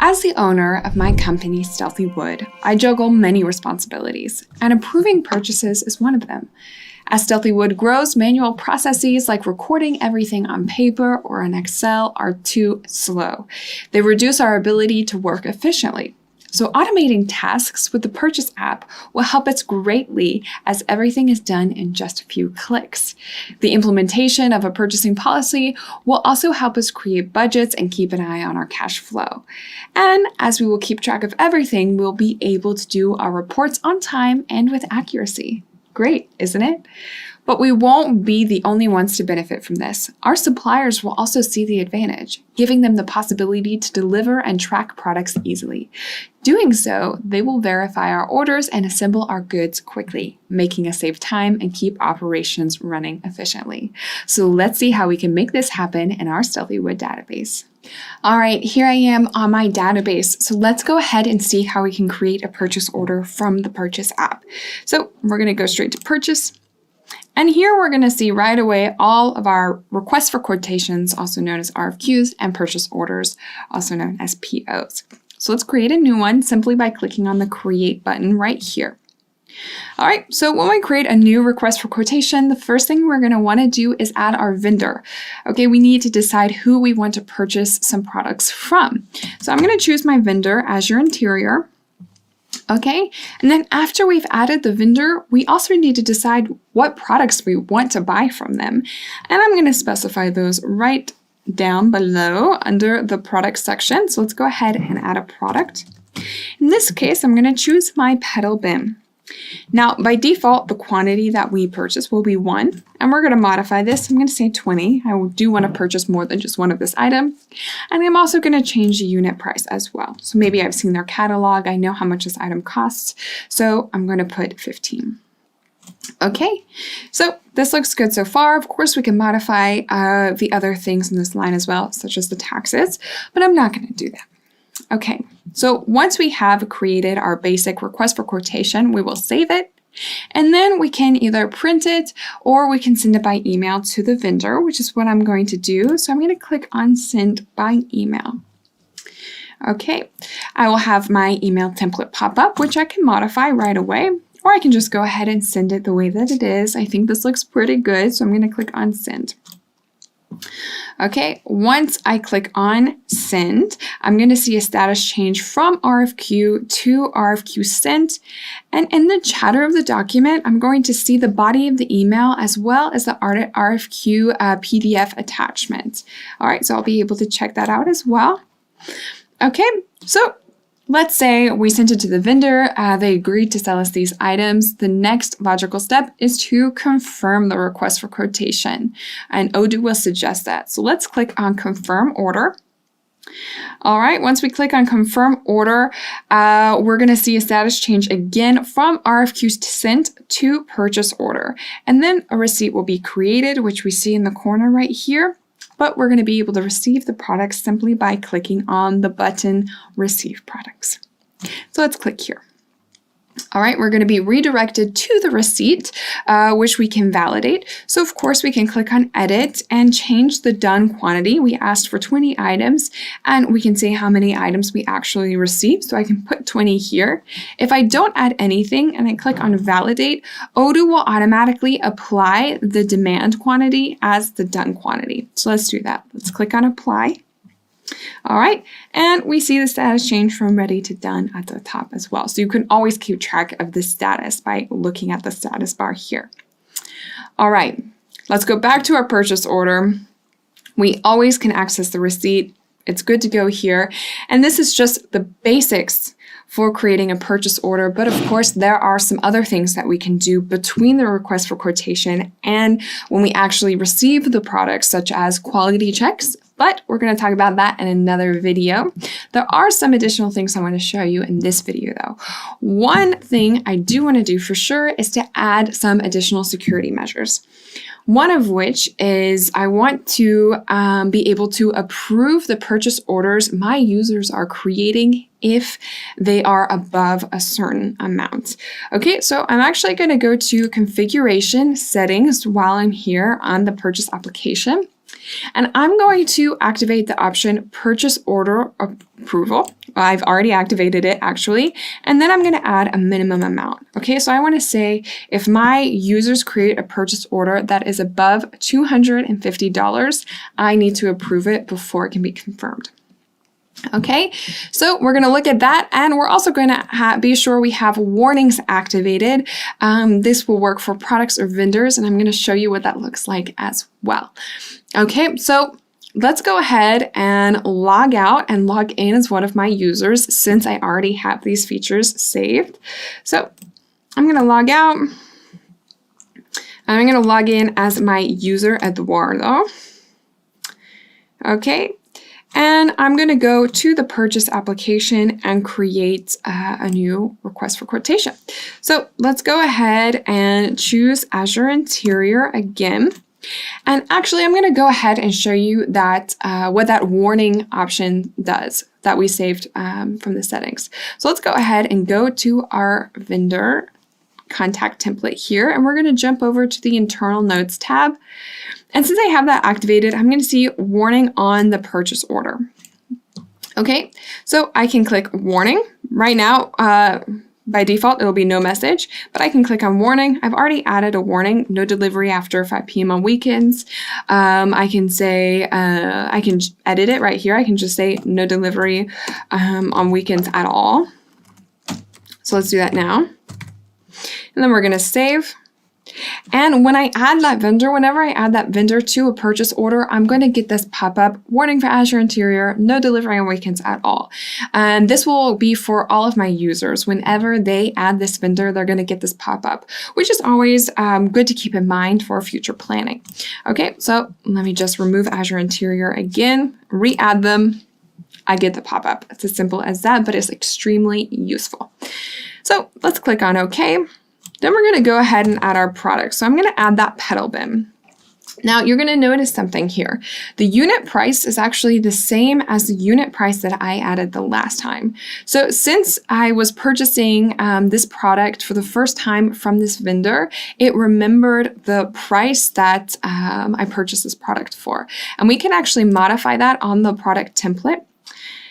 As the owner of my company, Stealthy Wood, I juggle many responsibilities, and approving purchases is one of them. As Stealthy Wood grows, manual processes like recording everything on paper or in Excel are too slow. They reduce our ability to work efficiently. So automating tasks with the Purchase app will help us greatly as everything is done in just a few clicks. The implementation of a purchasing policy will also help us create budgets and keep an eye on our cash flow. And as we will keep track of everything, we'll be able to do our reports on time and with accuracy. Great, isn't it? But we won't be the only ones to benefit from this. Our suppliers will also see the advantage, giving them the possibility to deliver and track products easily. Doing so, they will verify our orders and assemble our goods quickly, making us save time and keep operations running efficiently. So let's see how we can make this happen in our Stealthy Wood database. All right, here I am on my database. So let's go ahead and see how we can create a purchase order from the Purchase app. So we're going to go straight to Purchase. And here we're going to see right away all of our requests for quotations, also known as RFQs, and purchase orders, also known as POs. So let's create a new one simply by clicking on the Create button right here. All right, so when we create a new request for quotation, the first thing we're going to want to do is add our vendor. Okay, we need to decide who we want to purchase some products from. So I'm going to choose my vendor, Azure Interior. Okay, and then after we've added the vendor, we also need to decide what products we want to buy from them. And I'm going to specify those right down below under the product section. So let's go ahead and add a product. In this case, I'm going to choose my pedal bin. Now, by default, the quantity that we purchase will be 1, and we're going to modify this. I'm going to say 20. I do want to purchase more than just one of this item, and I'm also going to change the unit price as well. So maybe I've seen their catalog. I know how much this item costs, so I'm going to put 15. Okay, so this looks good so far. Of course, we can modify the other things in this line as well, such as the taxes, but I'm not going to do that. Okay, so once we have created our basic request for quotation, we will save it, and then we can either print it or we can send it by email to the vendor, which is what I'm going to do. So I'm going to click on Send by Email. Okay, I will have my email template pop up, which I can modify right away, or I can just go ahead and send it the way that it is. I think this looks pretty good, so I'm going to click on Send. Okay, once I click on Send, I'm going to see a status change from RFQ to RFQ sent. And in the chatter of the document, I'm going to see the body of the email as well as the RFQ PDF attachment. All right, so I'll be able to check that out as well. Okay, so let's say we sent it to the vendor, they agreed to sell us these items. The next logical step is to confirm the request for quotation, and Odoo will suggest that. So let's click on Confirm Order. All right, once we click on Confirm Order, we're going to see a status change again from RFQ sent to Purchase Order. And then a receipt will be created, which we see in the corner right here. But we're going to be able to receive the products simply by clicking on the button Receive Products. So let's click here. All right, we're going to be redirected to the receipt, which we can validate. So of course we can click on Edit and change the done quantity. We asked for 20 items, and we can see how many items we actually received. So I can put 20 here. If I don't add anything and I click on Validate, Odoo will automatically apply the demand quantity as the done quantity. So let's do that. Let's click on Apply. All right, and we see the status change from ready to done at the top as well. So you can always keep track of the status by looking at the status bar here. All right, let's go back to our purchase order. We always can access the receipt. It's good to go here. And this is just the basics for creating a purchase order. But of course, there are some other things that we can do between the request for quotation and when we actually receive the products, such as quality checks. But we're going to talk about that in another video. There are some additional things I want to show you in this video though. One thing I do want to do for sure is to add some additional security measures. One of which is I want to be able to approve the purchase orders my users are creating if they are above a certain amount. Okay, so I'm actually going to go to Configuration Settings while I'm here on the purchase application. And I'm going to activate the option Purchase Order Approval, I've already activated it actually. And then I'm going to add a minimum amount. Okay, so I want to say if my users create a purchase order that is above $250, I need to approve it before it can be confirmed. Okay, so we're going to look at that, and we're also going to be sure we have warnings activated. This will work for products or vendors, and I'm going to show you what that looks like as well. Okay, so let's go ahead and log out and log in as one of my users since I already have these features saved. So I'm going to log out. I'm going to log in as my user Eduardo. Okay. And I'm going to go to the purchase application and create a new request for quotation. So let's go ahead and choose Azure Interior again. And actually, I'm going to go ahead and show you that what that warning option does that we saved from the settings. So let's go ahead and go to our vendor contact template here, and we're going to jump over to the internal notes tab. And since I have that activated, I'm going to see warning on the purchase order. Okay, so I can click warning. Right now, by default, it'll be no message, but I can click on warning. I've already added a warning, no delivery after 5 p.m. on weekends. I can say, I can edit it right here. I can just say no delivery on weekends at all. So let's do that now. And then we're going to save. And when I add that vendor, whenever I add that vendor to a purchase order, I'm going to get this pop-up, warning for Azure Interior, no delivery on weekends at all. And this will be for all of my users. Whenever they add this vendor, they're going to get this pop-up, which is always good to keep in mind for future planning. Okay, so let me just remove Azure Interior again, re-add them. I get the pop-up. It's as simple as that, but it's extremely useful. So let's click on OK. Then we're going to go ahead and add our product. So I'm going to add that pedal bin. Now you're going to notice something here. The unit price is actually the same as the unit price that I added the last time. So since I was purchasing this product for the first time from this vendor, it remembered the price that I purchased this product for. And we can actually modify that on the product template.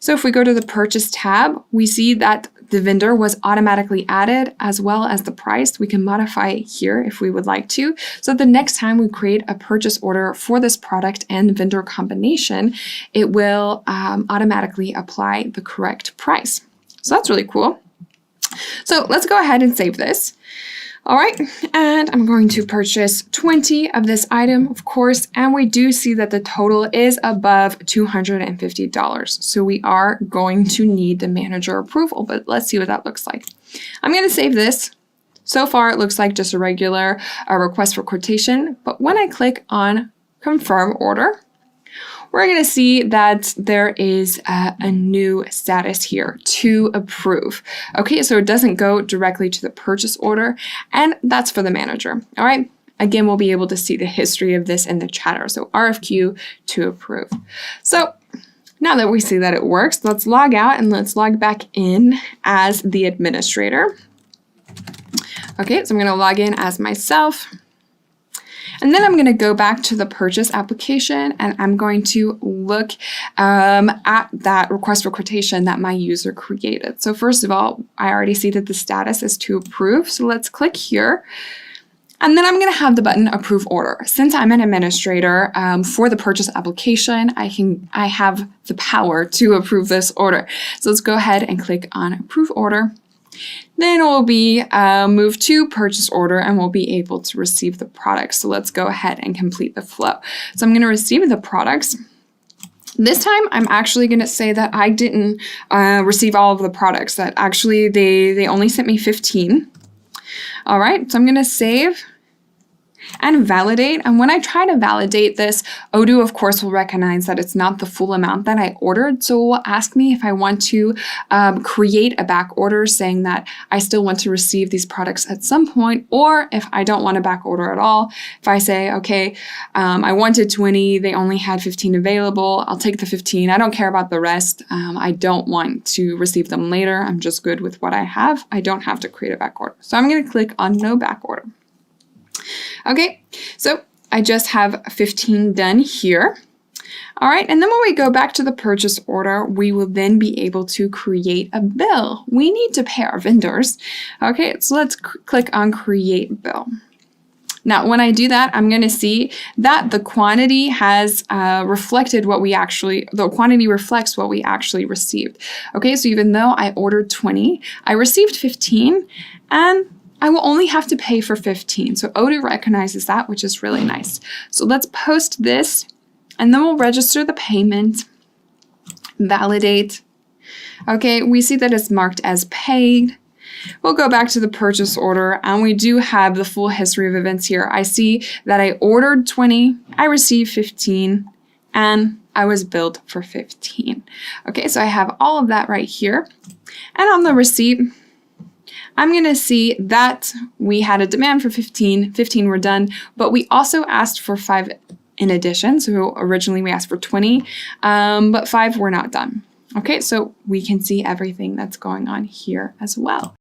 So if we go to the purchase tab, we see that the vendor was automatically added as well as the price. We can modify here if we would like to. So the next time we create a purchase order for this product and vendor combination, it will automatically apply the correct price. So that's really cool. So let's go ahead and save this. All right, and I'm going to purchase 20 of this item, of course, and we do see that the total is above $250. So we are going to need the manager approval, but let's see what that looks like. I'm going to save this. So far, it looks like just a regular request for quotation, but when I click on confirm order, we're going to see that there is a new status here, to approve. Okay, so it doesn't go directly to the purchase order, and that's for the manager. All right, again, we'll be able to see the history of this in the chatter. So RFQ to approve. So now that we see that it works, let's log out and let's log back in as the administrator. Okay, so I'm going to log in as myself. And then I'm going to go back to the purchase application and I'm going to look at that request for quotation that my user created. So first of all, I already see that the status is to approve. So let's click here. And then I'm going to have the button approve order. Since I'm an administrator for the purchase application, I have the power to approve this order. So let's go ahead and click on approve order. Then it will be moved to purchase order and we'll be able to receive the products. So let's go ahead and complete the flow. So I'm going to receive the products. This time, I'm actually going to say that I didn't receive all of the products, that actually they only sent me 15. All right, so I'm going to save and validate. And when I try to validate this, Odoo, of course, will recognize that it's not the full amount that I ordered. So it will ask me if I want to create a back order saying that I still want to receive these products at some point, or if I don't want a back order at all. If I say, okay, I wanted 20, they only had 15 available, I'll take the 15. I don't care about the rest. I don't want to receive them later. I'm just good with what I have. I don't have to create a back order. So I'm going to click on no back order. Okay, so I just have 15 done here. All right, and then when we go back to the purchase order, we will then be able to create a bill. We need to pay our vendors. Okay, so let's click on Create Bill. Now, when I do that, I'm going to see that the quantity has the quantity reflects what we actually received. Okay, so even though I ordered 20, I received 15, and I will only have to pay for 15. So Odoo recognizes that, which is really nice. So let's post this, and then we'll register the payment, validate. Okay, we see that it's marked as paid. We'll go back to the purchase order, and we do have the full history of events here. I see that I ordered 20, I received 15, and I was billed for 15. Okay, so I have all of that right here. And on the receipt, I'm going to see that we had a demand for 15 were done, but we also asked for 5 in addition. So originally we asked for 20, but 5 were not done. Okay, so we can see everything that's going on here as well.